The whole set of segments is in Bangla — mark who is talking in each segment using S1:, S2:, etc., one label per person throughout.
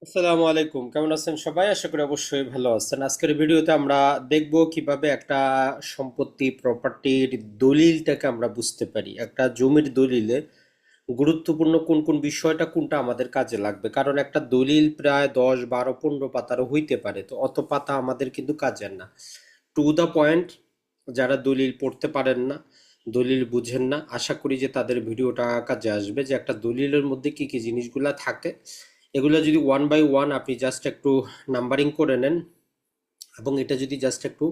S1: আসসালামু আলাইকুম, কেমন আছেন সবাই? আশা করি অবশ্যই ভালো আছেন। আজকের ভিডিওতে আমরা দেখব কিভাবে একটা সম্পত্তি প্রপার্টির দলিলটাকে আমরা বুঝতে পারি। একটা জমির দলিলে গুরুত্বপূর্ণ কোন কোন বিষয়টা কোনটা আমাদের কাজে লাগবে, কারণ একটা দলিল প্রায় 10, 12, 15 পাতারও হইতে পারে, তো অত পাতা আমাদের কিন্তু কাজের না। To the point. যারা দলিল পড়তে পারেন না, দলিল বুঝেন না, আশা করি যে তাদের ভিডিওটা কাজে আসবে, যে একটা দলিলের মধ্যে কি কি জিনিসগুলা থাকে এগুলো যদি ওয়ান বাই ওয়ান আপনি জাস্ট একটু নাম্বারিং করে নেন এবং এটা যদি জাস্ট একটু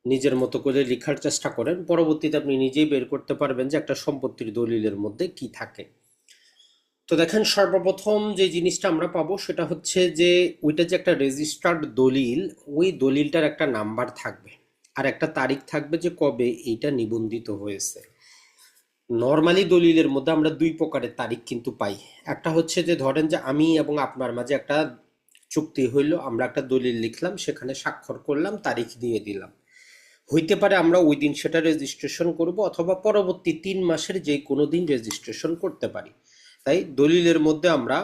S1: নিজের মতো করে লেখার চেষ্টা করেন, পরবর্তীতে আপনি নিজেই বের করতে পারবেন যে একটা সম্পত্তির দলিলের মধ্যে কি থাকে। তো দেখেন, সর্বপ্রথম যে জিনিসটা আমরা পাবো সেটা হচ্ছে যে ওইটা যে একটা রেজিস্টার্ড দলিল, ওই দলিলটার একটা নাম্বার থাকবে আর একটা তারিখ থাকবে যে কবে এইটা নিবন্ধিত হয়েছে। নর্মালি দলিলের মধ্যে আমরা দুই প্রকারের তারিখ কিন্তু পাই। একটা হচ্ছে যে ধরেন যে আমি এবং আপনার মাঝে একটা চুক্তি হইলো, আমরা একটা দলিল লিখলাম, সেখানে স্বাক্ষর করলাম, তারিখ দিয়ে দিলাম। হইতে পারে আমরা ওই দিন সেটা রেজিস্ট্রেশন করব অথবা পরবর্তী 3 মাসের যে কোনো দিন রেজিস্ট্রেশন করতে পারি। তাই দলিলের মধ্যে আমরা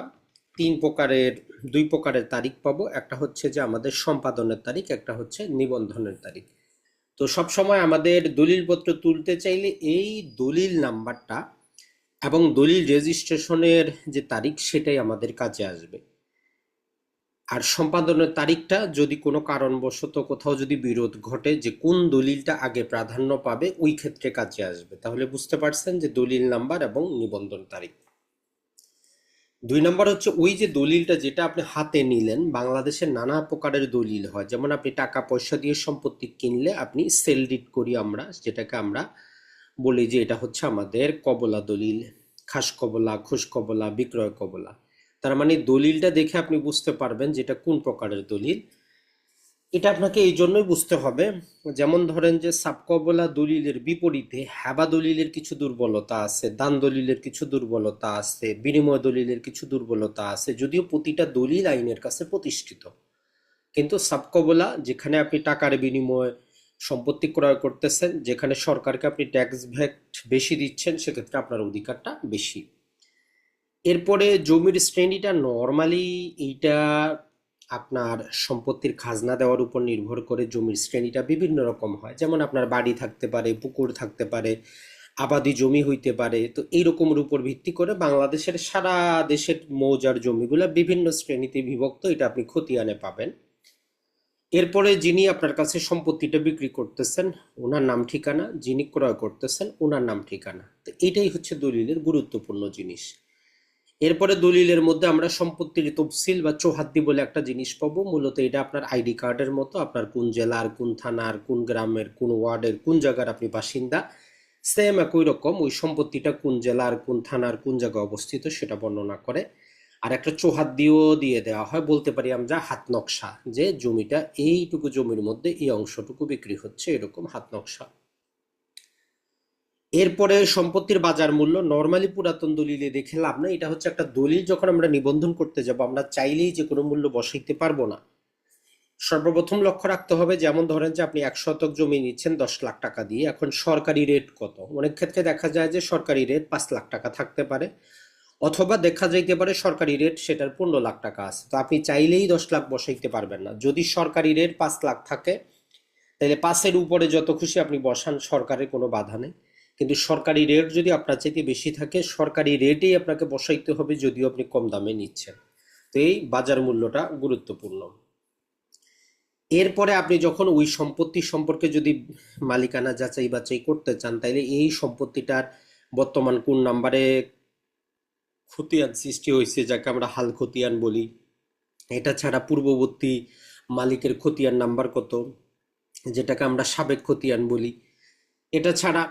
S1: তিন প্রকারের দুই প্রকারের তারিখ পাবো। একটা হচ্ছে যে আমাদের সম্পাদনের তারিখ, একটা হচ্ছে নিবন্ধনের তারিখ। তো সব সময় আমাদের দলিলপত্র তুলতে চাইলে এই দলিল নাম্বারটা এবং দলিল রেজিস্ট্রেশনের যে তারিখ সেটাই আমাদের কাজে আসবে। আর সম্পাদনের তারিখটা যদি কোনো কারণবশত কোথাও যদি বিরোধ ঘটে যে কোন দলিলটা আগে প্রাধান্য পাবে, ওই ক্ষেত্রে কাজে আসবে। তাহলে বুঝতে পারছেন যে দলিল নাম্বার এবং নিবন্ধন তারিখ। 2 নম্বর হচ্ছে ওই যে দলিলটা যেটা আপনি হাতে নিলেন। বাংলাদেশের নানা প্রকারের দলিল হয়, যেমন আপনি টাকা পয়সা দিয়ে সম্পত্তি কিনলে আপনি সেল ডিড করি আমরা, যেটাকে আমরা বলি যে এটা হচ্ছে আমাদের কবলা দলিল, খাস কবলা, খুশ কবলা, বিক্রয় কবলা। তার মানে দলিলটা দেখে আপনি বুঝতে পারবেন যে এটা কোন প্রকারের দলিল। এটা আপনাকে এই জন্যই বুঝতে হবে, যেমন ধরেন যে সাবকবলা দলিলের বিপরীতে হ্যাবা দলিলের কিছু দুর্বলতা আছে, দান দলিলের কিছু দুর্বলতা আছে, বিনিময় দলিলের কিছু দুর্বলতা আছে, যদিও প্রতিটা দলিল আইনের কাছে প্রতিষ্ঠিত। কিন্তু সাবকবলা, যেখানে আপনি টাকার বিনিময়ে সম্পত্তি ক্রয় করতেছেন, যেখানে সরকারকে আপনি ট্যাক্স ভ্যাট বেশি দিচ্ছেন, সেক্ষেত্রে আপনার অধিকারটা বেশি। এরপরে জমির শ্রেণীটা নর্মালি এইটা আপনার সম্পত্তির খাজনা দেওয়ার উপর নির্ভর করে জমির শ্রেণীটা বিভিন্ন রকম হয়, যেমন আপনার বাড়ি থাকতে পারে, পুকুর থাকতে পারে, আবাদি জমি হইতে পারে। তো এইরকমের উপর ভিত্তি করে বাংলাদেশের সারা দেশের মৌজার জমিগুলা বিভিন্ন শ্রেণীতে বিভক্ত, এটা আপনি খতিয়ানে পাবেন। এরপরে যিনি আপনার কাছে সম্পত্তিটা বিক্রি করতেছেন ওনার নাম ঠিকানা, যিনি ক্রয় করতেছেন ওনার নাম ঠিকানা। তো এটাই হচ্ছে দলিলের গুরুত্বপূর্ণ জিনিস। এরপরে দলিলের মধ্যে আমরা সম্পত্তির তফসিল বা চৌহাদ্দি বলে একটা জিনিস পাবো। মূলত এটা আপনার আইডি কার্ডের মতো, আপনার কোন জেলার, কোন থানার, কোন গ্রামের, কোন ওয়ার্ডের, কোন জায়গার আপনি বাসিন্দা, সেম একই রকম ওই সম্পত্তিটা কোন জেলার, কোন থানার, কোন জায়গায় অবস্থিত সেটা বর্ণনা করে। আর একটা চৌহাদ্দিও দিয়ে দেওয়া হয়, বলতে পারি আমরা হাত নকশা, যে জমিটা এইটুকু জমির মধ্যে এই অংশটুকু বিক্রি হচ্ছে, এরকম হাত নকশা। এরপরে সম্পত্তির বাজার মূল্য নরমালি পুরাতন দলিলে দেখে লাভ না। এটা হচ্ছে একটা দলিল, যখন আমরা নিবন্ধন করতে যাব আমরা চাইলেই যে কোনো মূল্য বসাইতে পারবো না। সর্বপ্রথম লক্ষ্য রাখতে হবে, যেমন ধরেন যে আপনি 1 শতক জমি নিচ্ছেন 10 লাখ টাকা দিয়ে, এখন সরকারি রেট কত? অনেক ক্ষেত্রে দেখা যায় যে সরকারি রেট 5 লাখ টাকা থাকতে পারে, অথবা দেখা যাইতে পারে সরকারি রেট সেটার 15 লাখ টাকা আছে। তো আপনি চাইলেই 10 লাখ বসাইতে পারবেন না। যদি সরকারি রেট 5 লাখ থাকে, তাহলে 5-এর উপরে যত খুশি আপনি বসান, সরকারের কোনো বাধা নেই। কিন্তু সরকারি রেট যদি আপনার চাইতে বেশি থাকে, সরকারি রেটেই আপনাকে বসাইতে হবে, যদিও আপনি কম দামে নিচ্ছেন। তো এই বাজার মূল্যটা গুরুত্বপূর্ণ। এরপরে আপনি যখন ওই সম্পত্তি সম্পর্কে যদি মালিকানা যাচাই বাছাই করতে চান, তাইলে এই সম্পত্তিটার বর্তমান কোন নাম্বারে খতিয়ান সৃষ্টি হয়েছে, যাকে আমরা হাল খতিয়ান বলি। এটা ছাড়া পূর্ববর্তী মালিকের খতিয়ান নাম্বার কত, যেটাকে আমরা সাবেক খতিয়ান বলি। এটা ছাড়া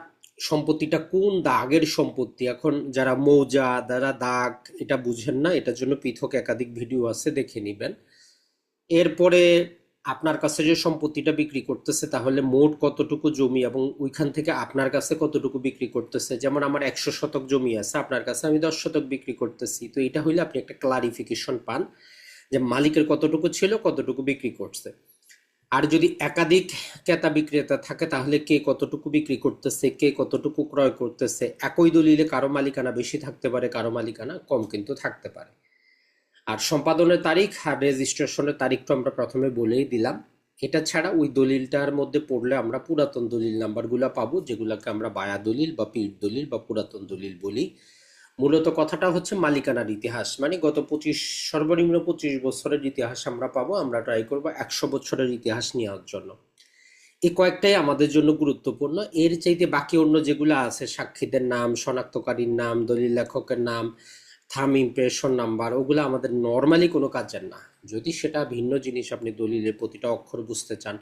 S1: সম্পত্তিটা কোন দাগের সম্পত্তি। এখন যারা মৌজা যারা দাগ এটা বুঝেন না, এটার জন্য পৃথক একাধিক ভিডিও আছে, দেখে নেবেন। এরপরে আপনার কাছে যে সম্পত্তিটা বিক্রি করতেছে, তাহলে মোট কতটুকু জমি এবং ওইখান থেকে আপনার কাছে কতটুকু বিক্রি করতেছে। যেমন আমার 100 শতক জমি আছে, আপনার কাছে আমি 10 শতক বিক্রি করতেছি। তো এটা হইলে আপনি একটা ক্লারিফিকেশন পান যে মালিকের কতটুকু ছিল, কতটুকু বিক্রি করছে। আর যদি একাধিক ক্রেতা বিক্রেতা থাকে, তাহলে কে কতটুকু বিক্রি করতেছে, কে কতটুকু ক্রয় করতেছে। একই দলিলে কারো মালিকানা বেশি থাকতে পারে, কারো মালিকানা কম কিন্তু থাকতে পারে। আর সম্পাদনের তারিখ আর রেজিস্ট্রেশনের তারিখটা আমরা প্রথমে বলেই দিলাম। এটা ছাড়া ওই দলিলটার মধ্যে পড়লে আমরা পুরাতন দলিল নাম্বারগুলো পাবো, যেগুলোকে আমরা বায়া দলিল বা পীর দলিল বা পুরাতন দলিল বলি। মূলত কথাটা হচ্ছে মালিকানার ইতিহাস, মানে গত 25 সর্বনিম্ন 25 বছরের ইতিহাস আমরা পাবো। আমরা ট্রাই করবো 100 বছরের ইতিহাস নেওয়ার জন্য। এই কয়েকটাই আমাদের জন্য গুরুত্বপূর্ণ। এর চাইতে বাকি অন্য যেগুলো আছে, সাক্ষীদের নাম, শনাক্তকারীর নাম, দলিল লেখকের নাম, থাম ইমপ্রেশন নাম্বার, ওগুলো আমাদের নর্মালি কোনো কাজের না। যদি সেটা ভিন্ন জিনিস, আপনি দলিলের প্রতিটা অক্ষর বুঝতে চান,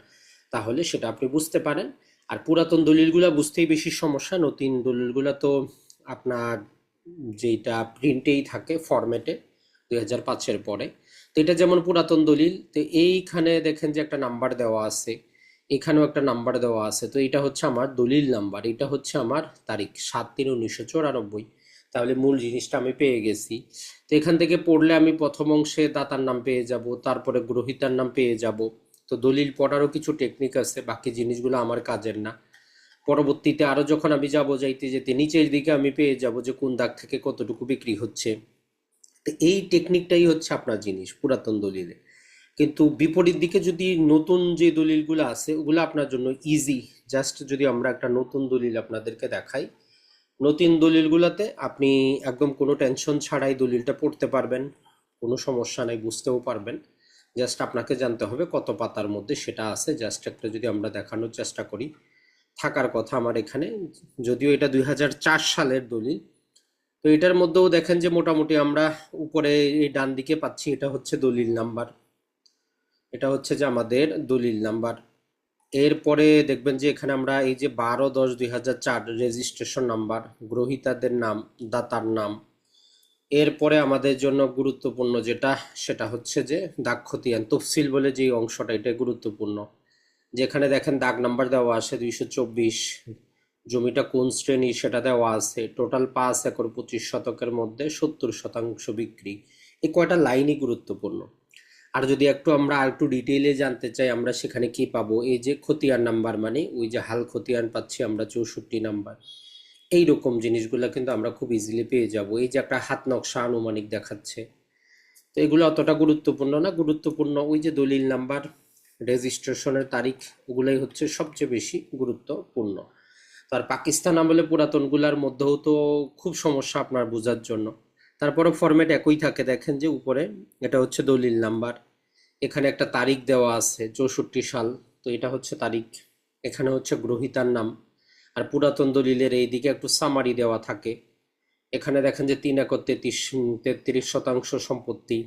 S1: তাহলে সেটা আপনি বুঝতে পারেন। আর পুরাতন দলিলগুলো বুঝতেই বেশি সমস্যা। নতুন দলিলগুলো তো আপনার যেটা প্রিন্টেই থাকে ফরম্যাটে 2005-এর পরে। তো এটা যেমন পুরাতন দলিল, তো এইখানে দেখেন যে একটা নাম্বার দেওয়া আছে, এখানেও একটা নাম্বার দেওয়া আছে। তো এটা হচ্ছে আমার দলিল নাম্বার, এটা হচ্ছে আমার তারিখ 7/3/1994। তাহলে মূল জিনিসটা আমি পেয়ে গেছি। তো এখান থেকে পড়লে আমি প্রথম অংশে দাতার নাম পেয়ে যাব, তারপরে গ্রহীতার নাম পেয়ে যাব। তো দলিল পড়ারও কিছু টেকনিক আছে, বাকি জিনিসগুলো আমার কাজের না। পরবর্তীতে আরো যখন আমি যাব, যাইতে যেতে নিচের দিকে আমি পেয়ে যাব যে কোন দাগ থেকে কতটুকু বিক্রি হচ্ছে। তো এই টেকনিকটাই হচ্ছে আপনার জিনিস পুরাতন দলিলে। কিন্তু বিপরীত দিকে যদি নতুন যে দলিলগুলো আছে, ওগুলো আপনার জন্য ইজি। জাস্ট যদি আমরা একটা নতুন দলিল আপনাদেরকে দেখাই, নতুন দলিলগুলোতে আপনি একদম কোনো টেনশন ছাড়াই দলিলটা পড়তে পারবেন, কোনো সমস্যা নাই, বুঝতেও পারবেন। জাস্ট আপনাকে জানতে হবে কত পাতার মধ্যে সেটা আছে। জাস্ট একটা যদি আমরা দেখানোর চেষ্টা করি, থাকার কথা আমার এখানে, যদিও এটা 2004 সালের দলিল। তো এটার মধ্যেও দেখেন যে মোটামুটি আমরা উপরে এই ডান দিকে পাচ্ছি, এটা হচ্ছে দলিল নাম্বার, এটা হচ্ছে যে আমাদের দলিল নাম্বার। এরপরে দেখবেন যে এখানে আমরা এই যে 12/10/2004 রেজিস্ট্রেশন নাম্বার, গ্রহীতাদের নাম, দাতার নাম। এরপরে আমাদের জন্য গুরুত্বপূর্ণ যেটা, সেটা হচ্ছে যে দাগ খতিয়ান তফসিল বলে যে অংশটা, এটা গুরুত্বপূর্ণ। যেখানে দেখেন দাগ নাম্বার দেওয়া আছে 224, জমিটা কোন শ্রেণী সেটা দেওয়া আছে, টোটাল 5 একর 25 শতকের মধ্যে 70% বিক্রি। এই কয়টা লাইনই গুরুত্বপূর্ণ। আর যদি একটু আমরা আর একটু ডিটেইলে জানতে চাই, আমরা সেখানে কি পাবো, এই যে খতিয়ান নাম্বার, মানে ওই যে হাল খতিয়ান পাচ্ছি আমরা 64 নাম্বার। এইরকম জিনিসগুলো কিন্তু আমরা খুব ইজিলি পেয়ে যাব। এই যে একটা হাত নকশা আনুমানিক দেখাচ্ছে, তো এগুলো অতটা গুরুত্বপূর্ণ না। গুরুত্বপূর্ণ ওই যে দলিল নাম্বার, রেজিস্ট্রেশনের তারিখ, ওগুলাই হচ্ছে সবচেয়ে বেশি গুরুত্বপূর্ণ। তো আর পাকিস্তান আমলে পুরাতনগুলার মধ্যেও তো খুব সমস্যা আপনার বোঝার জন্য। তারপরে ফরম্যাট একই থাকে, দেখেন যে উপরে এটা হচ্ছে দলিল নাম্বার, এখানে একটা তারিখ দেওয়া আছে 64 সাল, তো এটা হচ্ছে তারিখ। এখানে হচ্ছে গ্রহীতার নাম। আর পুরাতন দলিলের এইদিকে একটু সামারি দেওয়া থাকে। এখানে দেখেন যে 3 একর 33% সম্পত্তি।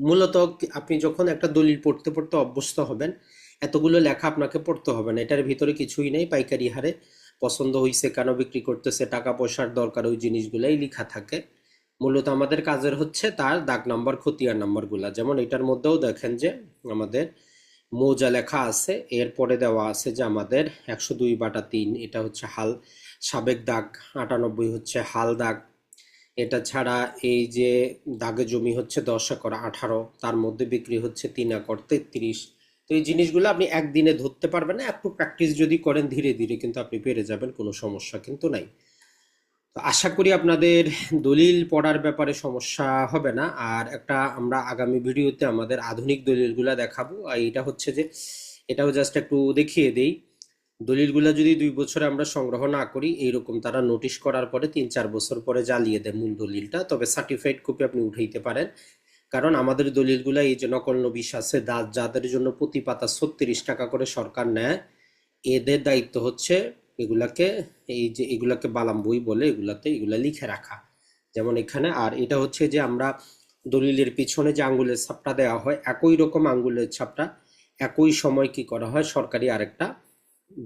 S1: মূলত আপনি যখন একটা দলিল পড়তে পড়তে অভ্যস্ত হবেন, এতগুলো লেখা আপনাকে পড়তে হবে না। এটার ভিতরে কিছুই নেই, পাইকারি হারে পছন্দ হয়েছে, কেন বিক্রি করতেছে, টাকা পয়সার দরকার, ওই জিনিসগুলাই লেখা থাকে। মূলত আমাদের কাজের হচ্ছে তার দাগ নাম্বার, খতিয়ান নাম্বারগুলা। যেমন এটার মধ্যেও দেখেন যে আমাদের মৌজা লেখা আছে, এরপরে দেওয়া আছে যে আমাদের 102/3, এটা হচ্ছে হাল সাবেক দাগ, 98 হচ্ছে হাল দাগ। এটা ছাড়া এই যে দাগে জমি হচ্ছে 10 একর 18, তার মধ্যে বিক্রি হচ্ছে 3 একর 33। তো এই জিনিসগুলো আপনি একদিনে ধরতে পারবেন না, একটু প্র্যাকটিস যদি করেন ধীরে ধীরে কিন্তু আপনি পেরে যাবেন, কোনো সমস্যা কিন্তু নাই। তো আশা করি আপনাদের দলিল পড়ার ব্যাপারে সমস্যা হবে না। আর একটা আমরা আগামী ভিডিওতে আমাদের আধুনিক দলিলগুলা দেখাবো। আর এটা হচ্ছে যে, এটাও জাস্ট একটু দেখিয়ে দেই, দলিলগুলা যদি 2 বছরে আমরা সংগ্রহ না করি, এইরকম তারা নোটিশ করার পরে 3-4 বছর পরে জ্বালিয়ে দেয় মূল দলিলটা। তবে সার্টিফাইড কপি আপনি উঠাইতে পারেন। কারণ আমাদের দলিলগুলা এই যে নকল নবিশ আছে, যাদের জন্য প্রতি পাতা 36 টাকা করে সরকার নেয়, এদের দায়িত্ব হচ্ছে এগুলাকে, এই যে এগুলাকে বালাম বই বলে, এগুলা লিখে রাখা। যেমন এখানে। আর এটা হচ্ছে যে আমরা দলিলের পিছনে যে আঙ্গুলের ছাপটা দেওয়া হয়, একই রকম আঙ্গুলের ছাপটা একই সময় কি করা হয়, সরকারি আরেকটা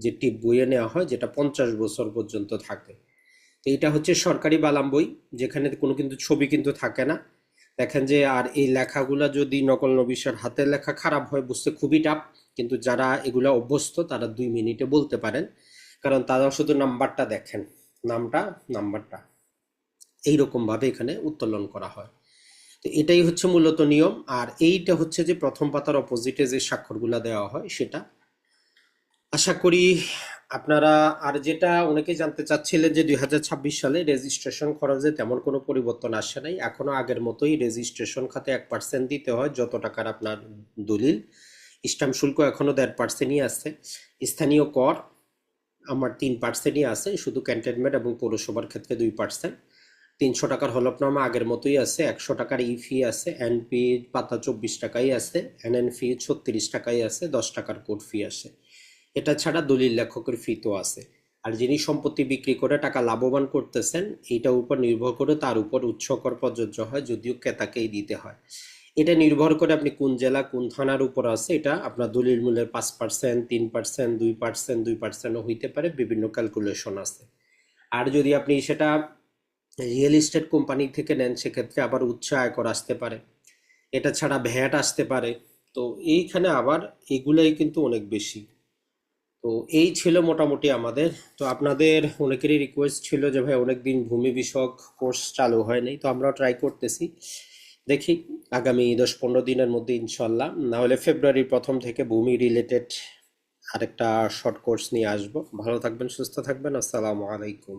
S1: যে টিপ বইয়ে নেওয়া হয়, যেটা 50 বছর পর্যন্ত থাকে। তো এটা হচ্ছে সরকারি বালাম বই, যেখানে কোনো কিন্তু ছবি কিন্তু থাকে না। দেখেন যে, আর এই লেখাগুলা যদি নকল নবিশের হাতের লেখা খারাপ হয়, বুঝতে খুবই টাফ। কিন্তু যারা এগুলা অভ্যস্ত তারা 2 মিনিটে বলতে পারেন, কারণ তারা শুধু নাম্বারটা দেখেন, নাম্বারটা এইরকম ভাবে এখানে উত্তোলন করা হয়। তো এটাই হচ্ছে মূলত নিয়ম। আর এইটা হচ্ছে যে প্রথম পাতার অপোজিটে যে স্বাক্ষরগুলা দেওয়া হয় সেটা। আশা করি আপনারা, আর যেটা অনেকেই জানতে চাচ্ছিলেন যে 2026 সালে রেজিস্ট্রেশন খরচে তেমন কোনো পরিবর্তন আসে নাই, এখনো আগের মতোই রেজিস্ট্রেশন খাতে 1% দিতে হয় যত টাকার আপনার দলিল। স্ট্যাম্প শুল্ক এখনো 1.5%ই আছে। স্থানীয় কর আমার 3%ই আছে, শুধু ক্যান্টনমেন্ট এবং পৌরসভার ক্ষেত্রে 2%। 300 টাকার হলফনামা আগের মতোই আছে, 100 টাকার ই ফি আছে, এনপি পাতা 24 টাকাই আছে, এনএন ফি 36 টাকাই আছে, 10 টাকার কোর্ট ফি আসে। এটা ছাড়া দলিল লেখকের ফি তো আছে। আর যিনি সম্পত্তি বিক্রি করে টাকা লাভবান করতেছেন, এইটার উপর নির্ভর করে তার উপর উৎস কর প্রযোজ্য হয়, যদিও ক্রেতাকেই দিতে হয়। এটা নির্ভর করে আপনি কোন জেলা কোন থানার উপর আছে, এটা আপনার দলিল মূল্যের 5%, 3%, 2%, 2%ও হইতে পারে, বিভিন্ন ক্যালকুলেশন আছে। আর যদি আপনি সেটা রিয়েল এস্টেট কোম্পানি থেকে নেন, সেক্ষেত্রে আবার উচ্চ আয়কর আসতে পারে, এটা ছাড়া ভ্যাট আসতে পারে। তো এইখানে আবার এগুলাই কিন্তু অনেক বেশি। তো এই ছিল মোটামুটি আমাদের। তো আপনাদের অনেকেরই রিকোয়েস্ট ছিল যে ভাই অনেকদিন ভূমি বিষয়ক কোর্স চালু হয়নি, তো আমরাও ট্রাই করতেছি। দেখি আগামী 10-15 দিনের মধ্যে ইনশাল্লাহ, না হলে ফেব্রুয়ারির প্রথম থেকে ভূমি রিলেটেড আরেকটা শর্ট কোর্স নিয়ে আসবো। ভালো থাকবেন, সুস্থ থাকবেন, আসসালামু আলাইকুম।